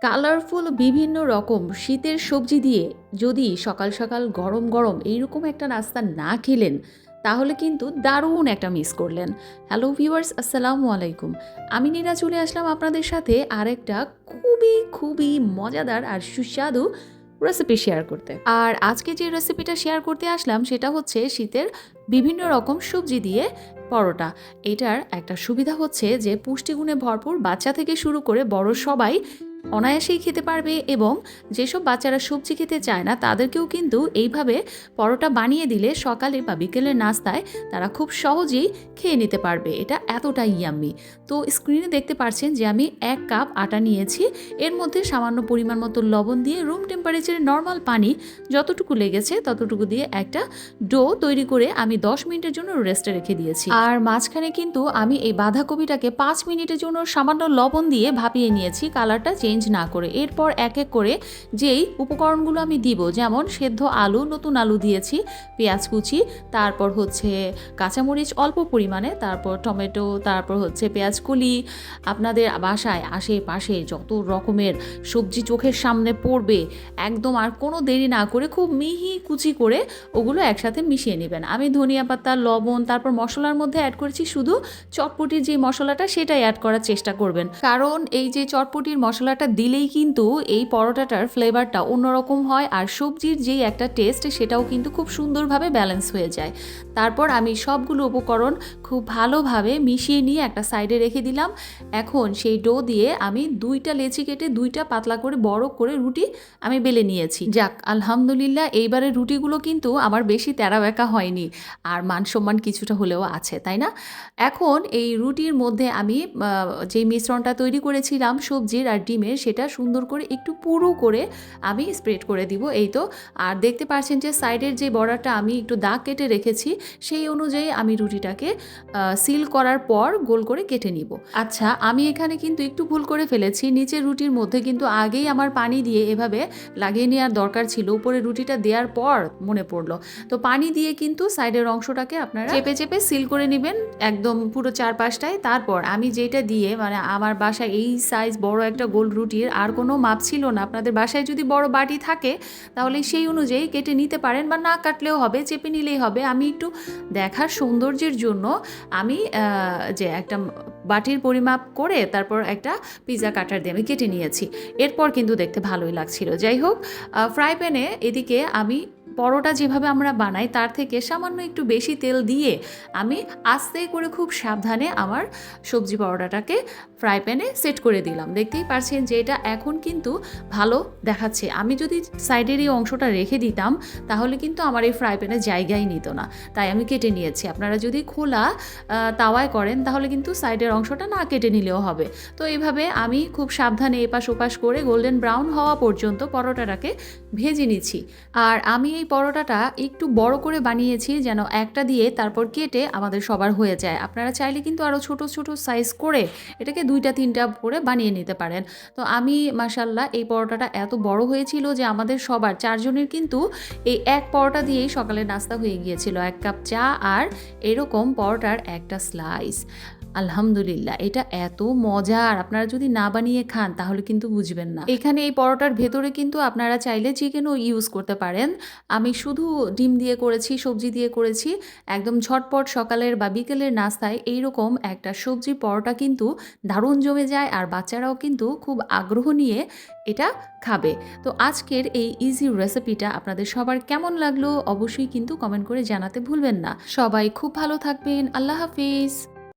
Colourful বিভিন্ন রকম শীতের সবজি দিয়ে যদি সকাল সকাল গরম গরম এইরকম একটা নাস্তা না খেলেন তাহলে কিন্তু দারুণ একটা মিস করলেন। হ্যালো ভিউয়ার্স, আসসালামু আলাইকুম। আমি নীরা চলে আসলাম আপনাদের সাথে আরেকটা খুবই খুবই মজাদার আর সুস্বাদু রেসিপি শেয়ার করতে। আর আজকে যে রেসিপিটা শেয়ার করতে আসলাম সেটা হচ্ছে শীতের বিভিন্ন রকম সবজি দিয়ে পরোটা। এটার একটা সুবিধা হচ্ছে যে পুষ্টিগুণে ভরপুর, বাচ্চা থেকে শুরু করে বড় সবাই অনায়াসেই খেতে পারবে এবং যেসব বাচ্চারা সবজি খেতে চায় না তাদেরকেও কিন্তু এইভাবে পরোটা বানিয়ে দিলে সকালে বা বিকেলের নাস্তায় তারা খুব সহজেই খেয়ে নিতে পারবে। এটা এতটাই ইয়াম্মি। তো স্ক্রিনে দেখতে পাচ্ছেন যে আমি 1 কাপ আটা নিয়েছি, এর মধ্যে সামান্য পরিমাণ মতো লবণ দিয়ে রুম টেম্পারেচারে নর্মাল পানি যতটুকু লেগেছে ততটুকু দিয়ে একটা ডো তৈরি করে আমি 10 মিনিটের জন্য রেস্টে রেখে দিয়েছি। আর মাঝখানে কিন্তু আমি এই বাঁধাকপিটাকে 5 মিনিটের জন্য সামান্য লবণ দিয়ে ভাপিয়ে নিয়েছি, কালারটা চেঞ্জ না করে। এরপর এক এক করে যেই উপকরণগুলো আমি দিব, যেমন সেদ্ধ আলু, নতুন আলু দিয়েছি, পেঁয়াজ কুচি, তারপর হচ্ছে কাঁচামরিচ অল্প পরিমাণে, তারপর টমেটো, তারপর হচ্ছে পেঁয়াজ কলি। আপনাদের বাসায় আশেপাশে যত রকমের সবজি চোখের সামনে পড়বে একদম আর কোনো দেরি না করে খুব মিহি কুচি করে ওগুলো একসাথে মিশিয়ে নেবেন। আমি ধনিয়া পাতা, লবণ, তারপর মশলার মধ্যে অ্যাড করেছি শুধু চটপটির যে মশলাটা সেটাই অ্যাড করার চেষ্টা করবেন, কারণ এই যে চটপটির মশলাটা দিলেই কিন্তু এই পরোটাটার ফ্লেভারটা অন্যরকম হয় আর সবজির যেই একটা টেস্ট সেটাও কিন্তু খুব সুন্দরভাবে ব্যালেন্স হয়ে যায়। তারপর আমি সবগুলো উপকরণ খুব ভালোভাবে মিশিয়ে নিয়ে একটা সাইডে রেখে দিলাম। এখন সেই ডো দিয়ে আমি 2টা লেচি কেটে 2টা পাতলা করে বড় করে রুটি আমি বেলে নিয়েছি। যাক, আলহামদুলিল্লাহ, এইবারের রুটিগুলো কিন্তু আমার বেশি তেরা বেঁকা হয়নি আর মান সম্মান কিছুটা হলেও আছে, তাই না? এখন এই রুটির মধ্যে আমি যে মিশ্রণটা তৈরি করেছিলাম সবজির আর ডিমের, সেটা সুন্দর করে একটু পুরো করে আমি স্প্রেড করে দিব, এই তো। আর দেখতে পাচ্ছেন যে সাইডের যে বর্ডারটা আমি একটু দাগ কেটে রেখেছি সেই অনুযায়ী আমি রুটিটাকে সিল করার পর গোল করে কেটে নিব। আচ্ছা, আমি এখানে কিন্তু একটু ভুল করে ফেলেছি, নিচের রুটির মধ্যে কিন্তু আগেই আমার পানি দিয়ে এভাবে লাগিয়ে নেওয়ার দরকার ছিল, উপরে রুটিটা দেওয়ার পর মনে পড়লো। তো পানি দিয়ে কিন্তু সাইডের অংশটাকে আপনারা চেপে চেপে সিল করে নেবেন একদম পুরো চারপাশটায়। তারপর আমি যেটা দিয়ে, মানে আমার বাসায় এই সাইজ বড় একটা গোল রুটির আর কোনো মাপ ছিল না, আপনাদের বাসায় যদি বড় বাটি থাকে তাহলে সেই অনুযায়ী কেটে নিতে পারেন বা না কাটলেও হবে, চেপে নিলেই হবে। আমি একটু দেখার সৌন্দর্যের জন্য আমি যে একটা বাটির পরিমাপ করে তারপর একটা পিৎজা কাটার দিয়ে আমি কেটে নিয়েছি। এরপর কিন্তু দেখতে ভালোই লাগছিল। যাই হোক, ফ্রাই প্যানে এদিকে আমি পরোটা যেভাবে আমরা বানাই তার থেকে সামান্য একটু বেশি তেল দিয়ে আমি আস্তে করে খুব সাবধানে আমার সবজি পরোটাটাকে ফ্রাই প্যানে সেট করে দিলাম। দেখতেই পাচ্ছেন যে এটা এখন কিন্তু ভালো দেখাচ্ছে। আমি যদি সাইডের এই অংশটা রেখে দিতাম তাহলে কিন্তু আমার এই ফ্রাই প্যানে জায়গাই নিত না, তাই আমি কেটে নিয়েছি। আপনারা যদি খোলা তাওয়ায় করেন তাহলে কিন্তু সাইডের অংশটা না কেটে নিলেও হবে। তো এইভাবে আমি খুব সাবধানে এপাশ ওপাশ করে গোল্ডেন ব্রাউন হওয়া পর্যন্ত পরোটাটাকে ভেজে নিচ্ছি। আর আমি এই পরোটাটা একটু বড় করে বানিয়েছি যেন একটা দিয়ে তারপর কেটে আমাদের সবার হয়ে যায়। আপনারা চাইলে কিন্তু আরও ছোট ছোট সাইজ করে এটাকে 2টা 3টা করে বানিয়ে নিতে পারেন। তো আমি মাশাআল্লাহ এই পরোটাটা এত বড় হয়েছিল যে আমাদের সবার 4 জনের কিন্তু এই এক পরোটা দিয়েই সকালে নাস্তা হয়ে গিয়েছিল। 1 কাপ চা আর এরকম পরোটার একটা স্লাইস। আলহামদুলিল্লাহ, এটা এত মজার, আপনারা যদি না বানিয়ে খান তাহলে কিন্তু বুঝবেন না। এখানে এই পরোটার ভেতরে কিন্তু আপনারা চাইলে চিকেনও ইউজ করতে পারেন। আমি শুধু ডিম দিয়ে করেছি, সবজি দিয়ে করেছি। একদম ঝটপট সকালের বা বিকেলের নাস্তায় এইরকম একটা সবজি পরোটা কিন্তু দারুণ জমে যায় আর বাচ্চারাও কিন্তু খুব আগ্রহ নিয়ে এটা খাবে। তো আজকের এই ইজি রেসিপিটা আপনাদের সবার কেমন লাগলো অবশ্যই কিন্তু কমেন্ট করে জানাতে ভুলবেন না। সবাই খুব ভালো থাকবেন। আল্লাহ হাফিজ।